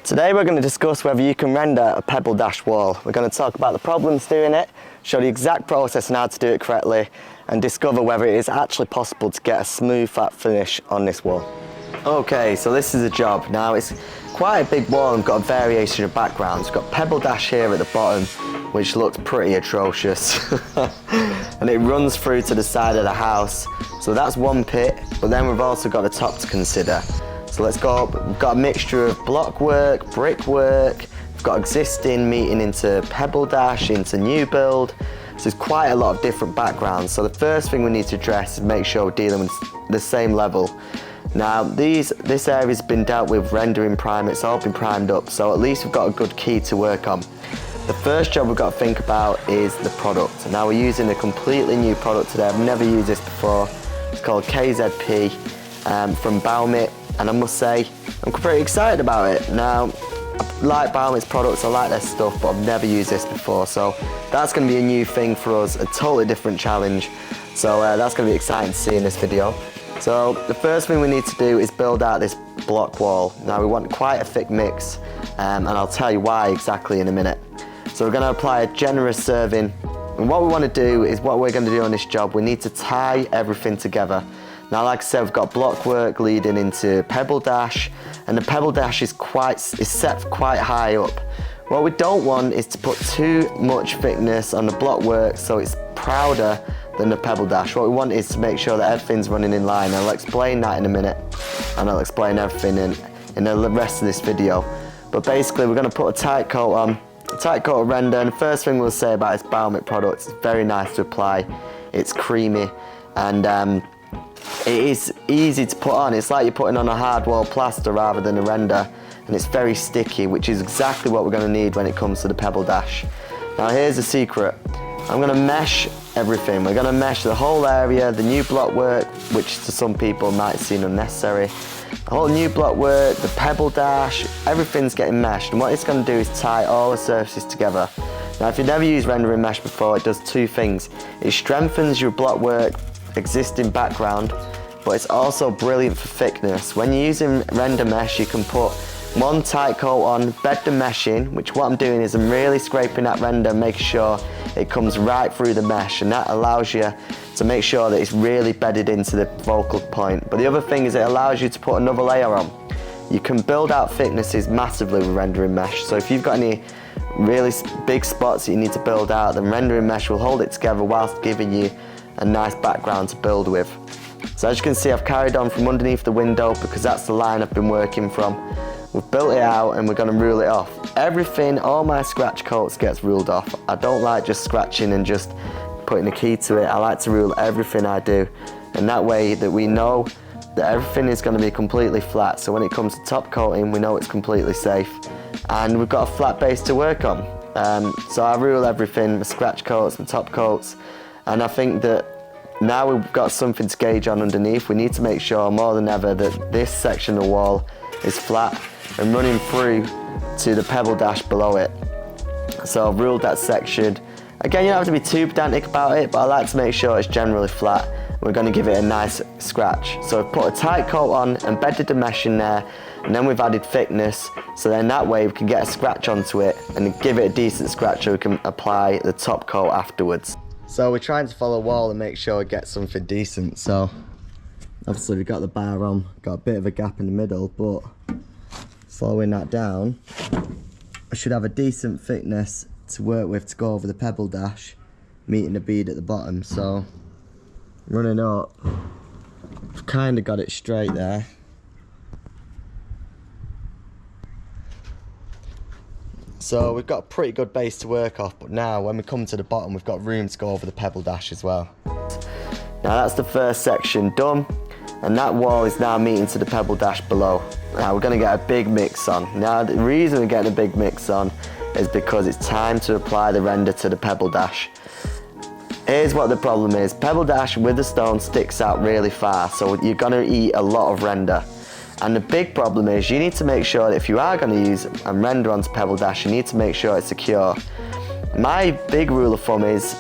Today we're going to discuss whether you can render a Pebbledash wall. We're going to talk about the problems doing it, show the exact process and how to do it correctly, and discover whether it is actually possible to get a smooth flat finish on this wall. Okay, so this is a job. Now it's quite a big wall and got a variation of backgrounds. We've got Pebbledash here at the bottom, which looks pretty atrocious. And it runs through to the side of the house. So that's one pit, but then we've also got the top to consider. So let's go up. We've got a mixture of block work, brick work, we've got existing meeting into Pebbledash, into new build. So there's quite a lot of different backgrounds. So the first thing we need to address is make sure we're dealing with the same level. Now this area's been dealt with rendering prime, it's all been primed up, so at least we've got a good key to work on. The first job we've got to think about is the product. Now we're using a completely new product today. I've never used this before. It's called KZP from Baumit, and I must say I'm pretty excited about it. Now I like Baumit's products, I like their stuff, but I've never used this before, so that's going to be a new thing for us, a totally different challenge. So that's going to be exciting to see in this video. So the first thing we need to do is build out this block wall. Now we want quite a thick mix, and I'll tell you why exactly in a minute. So we're going to apply a generous serving, and what we want to do is, what we're going to do on this job, we need to tie everything together. Now like I said, we've got block work leading into Pebbledash, and the Pebbledash is set quite high up. What we don't want is to put too much thickness on the block work so it's prouder than the Pebbledash. What we want is to make sure that everything's running in line. I'll explain that in a minute, and I'll explain everything in the rest of this video. But basically we're going to put a tight coat on, a tight coat of render, and the first thing we'll say about this Baumit product, it's very nice to apply, it's creamy, and it is easy to put on. It's like you're putting on a hard wall plaster rather than a render, and it's very sticky, which is exactly what we're going to need when it comes to the Pebbledash. Now here's the secret. I'm going to mesh everything. We're going to mesh the whole area, the new block work, which to some people might seem unnecessary. The whole new block work, the Pebbledash, everything's getting meshed, and what it's going to do is tie all the surfaces together. Now if you've never used rendering mesh before, it does two things. It strengthens your block work existing background, but it's also brilliant for thickness. When you're using render mesh, you can put one tight coat on, bed the mesh in, which what I'm doing is I'm really scraping that render, making sure it comes right through the mesh, and that allows you to make sure that it's really bedded into the focal point. But the other thing is it allows you to put another layer on. You can build out thicknesses massively with rendering mesh, so if you've got any really big spots that you need to build out, then rendering mesh will hold it together whilst giving you a nice background to build with. So as you can see, I've carried on from underneath the window because that's the line I've been working from. We've built it out and we're going to rule it off. Everything, all my scratch coats gets ruled off. I don't like just scratching and just putting a key to it. I like to rule everything I do, and that way that we know that everything is going to be completely flat. So when it comes to top coating, we know it's completely safe, and we've got a flat base to work on. So I rule everything, my scratch coats, my top coats, and I think that now we've got something to gauge on underneath. We need to make sure more than ever that this section of the wall is flat and running through to the Pebbledash below it. So I've ruled that section. Again, you don't have to be too pedantic about it, but I like to make sure it's generally flat. We're going to give it a nice scratch. So I've put a tight coat on, embedded the mesh in there, and then we've added thickness, so then that way we can get a scratch onto it and give it a decent scratch so we can apply the top coat afterwards. So we're trying to follow a wall and make sure we get something decent. So obviously we've got the bar on, got a bit of a gap in the middle, but following that down, I should have a decent thickness to work with to go over the Pebbledash, meeting the bead at the bottom. So running up, I've kind of got it straight there. So we've got a pretty good base to work off, but now when we come to the bottom, we've got room to go over the Pebbledash as well. Now that's the first section done, and that wall is now meeting to the Pebbledash below. Now we're going to get a big mix on. Now the reason we're getting a big mix on is because it's time to apply the render to the Pebbledash. Here's what the problem is. Pebbledash with the stone sticks out really far, so you're going to eat a lot of render. And the big problem is you need to make sure that if you are going to use and render onto Pebbledash, you need to make sure it's secure. My big rule of thumb is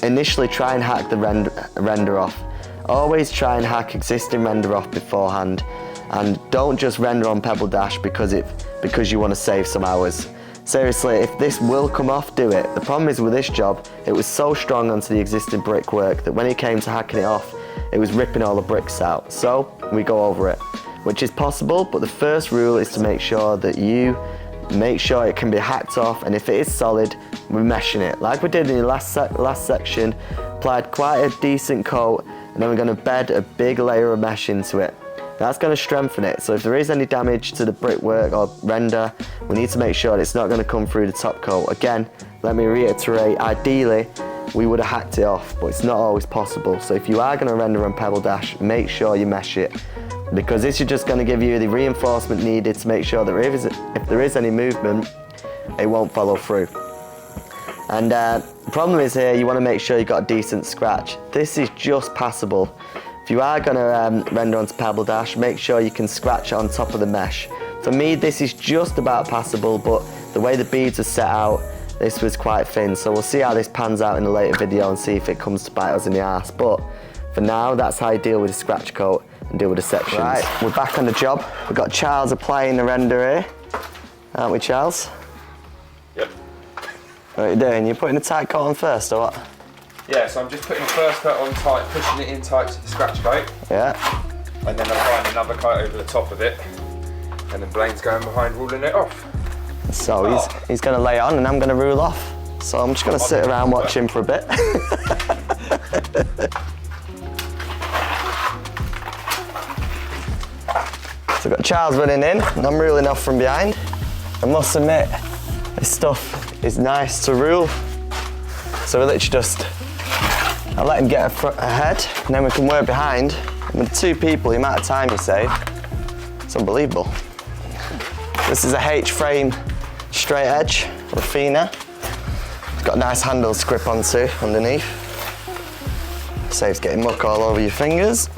initially try and hack the render off. Always try and hack existing render off beforehand, and don't just render on Pebbledash because it because you want to save some hours. Seriously, if this will come off, do it. The problem is with this job, it was so strong onto the existing brickwork that when it came to hacking it off, it was ripping all the bricks out. So we go over it, which is possible, but the first rule is to make sure that you make sure it can be hacked off, and if it is solid, we're meshing it. Like we did in the last section, applied quite a decent coat, and then we're going to bed a big layer of mesh into it. That's going to strengthen it, so if there is any damage to the brickwork or render, we need to make sure that it's not going to come through the top coat. Again, let me reiterate, ideally, we would have hacked it off, but it's not always possible. So if you are going to render on Pebbledash, make sure you mesh it, because this is just going to give you the reinforcement needed to make sure that if there is any movement, it won't follow through. And the problem is here, you want to make sure you've got a decent scratch. This is just passable. If you are going to render onto Pebbledash, make sure you can scratch it on top of the mesh. For me, this is just about passable, but the way the beads are set out, this was quite thin. So we'll see how this pans out in a later video and see if it comes to bite us in the arse. But for now, that's how you deal with the scratch coat and deal with the sections. Right, we're back on the job. We've got Charles applying the render here, aren't we, Charles? Yep. What are you doing? You're putting the tight coat on first, or what? Yeah, so I'm just putting the first coat on tight, pushing it in tight to the scratch coat. Yeah. And then applying another coat over the top of it. And then Blaine's going behind ruling it off. So he's going to lay on and I'm going to rule off. So I'm just going to sit around watching for a bit. So I've got Charles running in and I'm ruling off from behind. I must admit, this stuff is nice to rule. So we literally just, I'll let him get ahead and then we can work behind. And with 2 people, the amount of time you save, it's unbelievable. This is a H-frame straight edge, Raffina. It's got a nice handle to grip onto underneath. Saves getting muck all over your fingers.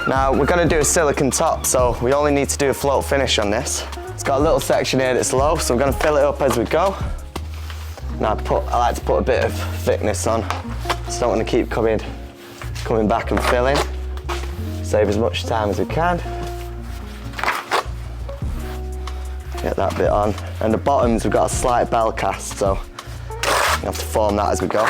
Now we're going to do a silicone top, so we only need to do a float finish on this. It's got a little section here that's low, so we're going to fill it up as we go. Now I like to put a bit of thickness on, so don't want to keep coming back and filling. Save as much time as we can. Get that bit on. And the bottoms, we've got a slight bell cast, so we have to form that as we go.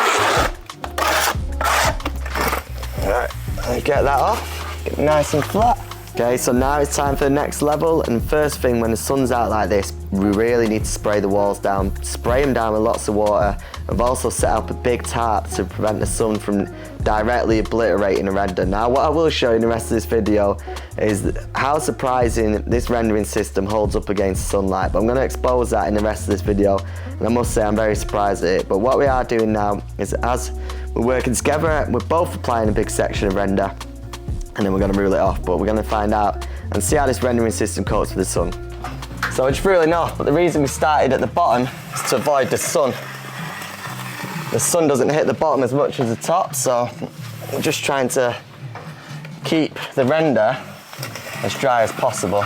Alright, get that off. Get it nice and flat. Okay, so now it's time for the next level, and first thing, when the sun's out like this, we really need to spray the walls down. Spray them down with lots of water. I've also set up a big tarp to prevent the sun from directly obliterating the render. Now what I will show you in the rest of this video is how surprising this rendering system holds up against sunlight, but I'm going to expose that in the rest of this video, and I must say I'm very surprised at it. But what we are doing now is, as we're working together, we're both applying a big section of render, and then we're going to rule it off, but we're going to find out and see how this rendering system copes with the sun. So it's ruling off, but the reason we started at the bottom is to avoid the sun. The sun doesn't hit the bottom as much as the top, so we're just trying to keep the render as dry as possible.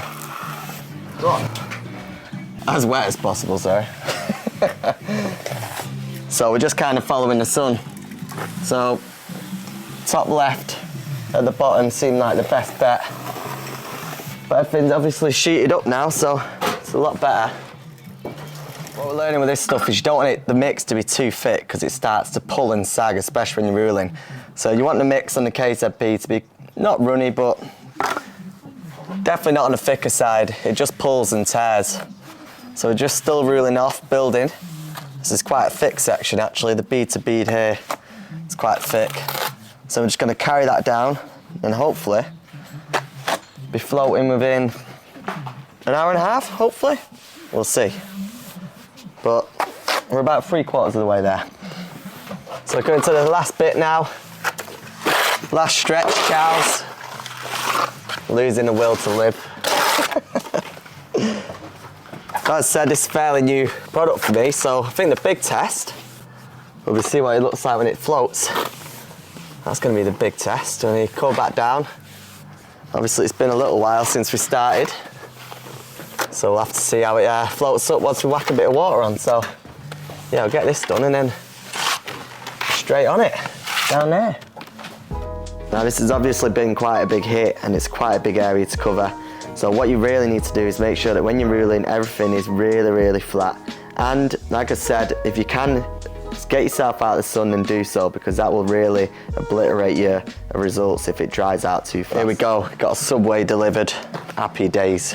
As wet as possible, sorry. So we're just kind of following the sun. So top left at the bottom seemed like the best bet. But everything's obviously sheeted up now, so it's a lot better. What we're learning with this stuff is you don't want the mix to be too thick because it starts to pull and sag, especially when you're ruling. So you want the mix on the KZP to be not runny, but definitely not on the thicker side. It just pulls and tears. So we're just still ruling off, building. This is quite a thick section actually, the bead to bead here, it's quite thick. So we're just going to carry that down and hopefully be floating within an hour and a half, hopefully. We'll see. But we're about 3/4 of the way there. So we're going to the last bit now. Last stretch, Charles. Losing the will to live. As I said, this is a fairly new product for me, so I think the big test will be see what it looks like when it floats. That's going to be the big test. When you come back down, obviously it's been a little while since we started, so we'll have to see how it floats up once we whack a bit of water on. So yeah, I'll get this done and then straight on it, down there. Now this has obviously been quite a big hit and it's quite a big area to cover. So what you really need to do is make sure that when you're ruling, everything is really, really flat. And like I said, if you can, just get yourself out of the sun and do so, because that will really obliterate your results if it dries out too fast. Here we go, got a Subway delivered. Happy days.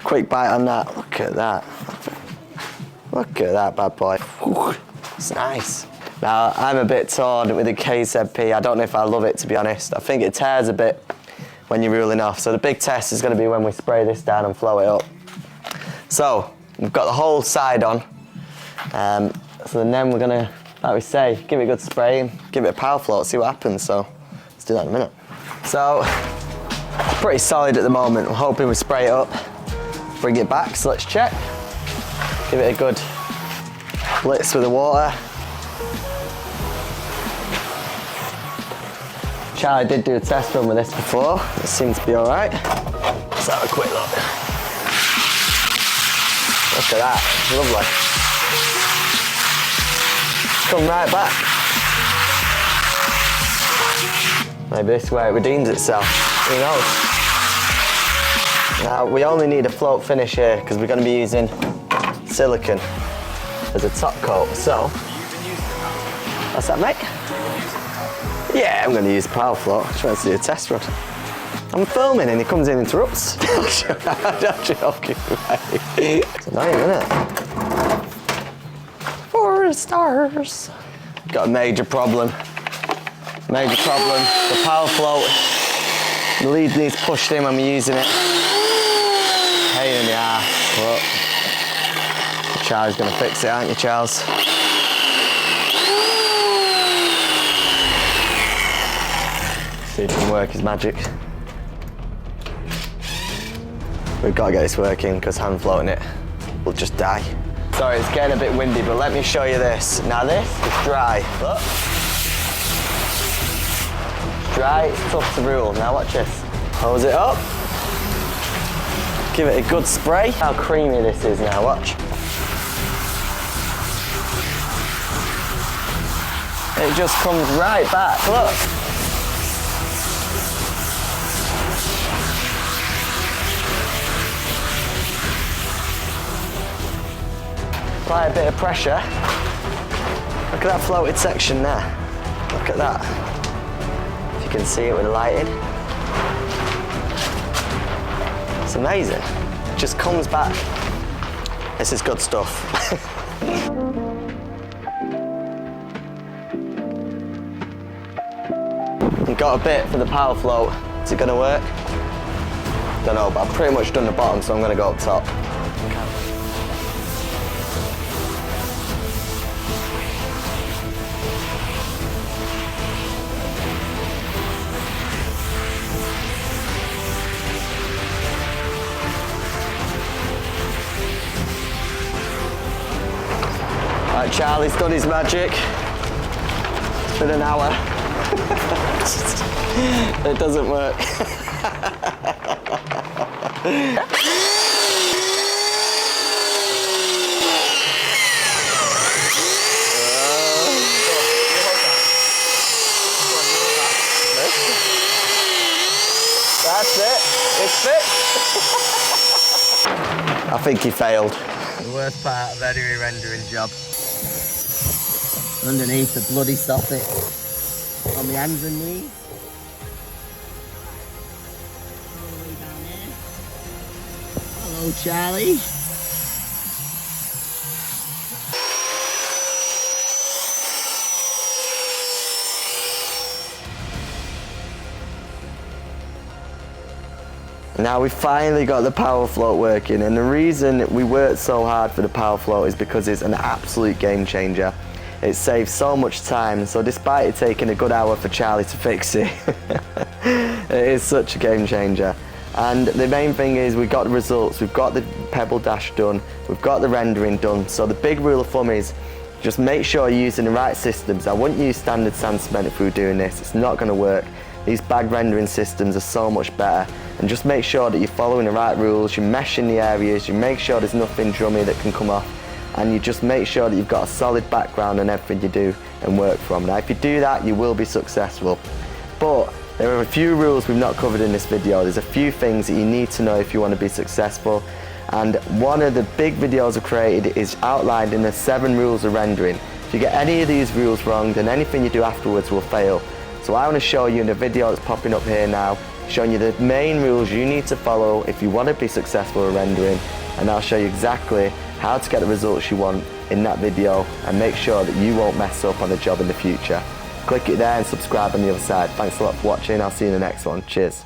Quick bite on that, look at that. Look at that bad boy. Whew, it's nice. Now, I'm a bit torn with the KZP. I don't know if I love it, to be honest. I think it tears a bit when you're ruling off. So the big test is going to be when we spray this down and flow it up. So we've got the whole side on. So then we're going to, like we say, give it a good spray and give it a power float, see what happens. So let's do that in a minute. So pretty solid at the moment. I'm hoping we spray it up, bring it back. So let's check. Give it a good blitz with the water. Charlie did do a test run with this before. It seems to be all right. Let's have a quick look. Look at that, lovely. Come right back. Maybe this way it redeems itself, who knows? Now we only need a float finish here because we're going to be using silicone as a top coat, so. What's that, mate? Yeah, I'm going to use power float. I'm trying to do a test run. I'm filming and he comes in and interrupts. I'm joking. It's annoying, isn't it? 4 stars. Got a major problem. Major problem. The power float. The lead needs pushed in when we're using it. Pain in the ass. But Charles going to fix it, aren't you, Charles? See if it can work his magic. We've got to get this working because hand floating it will just die. Sorry, it's getting a bit windy, but let me show you this. Now this is dry. Look. It's dry, it's tough to rule. Now watch this. Hose it up. Give it a good spray. How creamy this is now, watch. It just comes right back, look. Apply a bit of pressure. Look at that floated section there. Look at that. If you can see it with the lighting. It's amazing. It just comes back. This is good stuff. You've got a bit for the power float. Is it going to work? Don't know, but I've pretty much done the bottom, so I'm going to go up top. Right, Charlie's done his magic. It's been an hour. It doesn't work. That's it. It's fixed. I think he failed. The worst part of any rendering job. Underneath the bloody soffit. On my hands and knees. All the way down there. Hello, Charlie. Now we finally got the power float working, and the reason we worked so hard for the power float is because it's an absolute game changer. It saves so much time, so despite it taking a good hour for Charlie to fix it, it is such a game changer. And the main thing is we've got the results, we've got the Pebbledash done, we've got the rendering done. So the big rule of thumb is just make sure you're using the right systems. I wouldn't use standard sand cement if we were doing this, it's not going to work. These bag rendering systems are so much better, and just make sure that you're following the right rules, you're meshing the areas, you make sure there's nothing drummy that can come off, and you just make sure that you've got a solid background in everything you do and work from. Now if you do that, you will be successful. But there are a few rules we've not covered in this video. There's a few things that you need to know if you want to be successful. And one of the big videos I've created is outlined in the 7 rules of rendering. If you get any of these rules wrong, then anything you do afterwards will fail. So I want to show you in the video that's popping up here now, showing you the main rules you need to follow if you want to be successful with rendering, and I'll show you exactly how to get the results you want in that video and make sure that you won't mess up on the job in the future. Click it there and subscribe on the other side. Thanks a lot for watching. I'll see you in the next one. Cheers.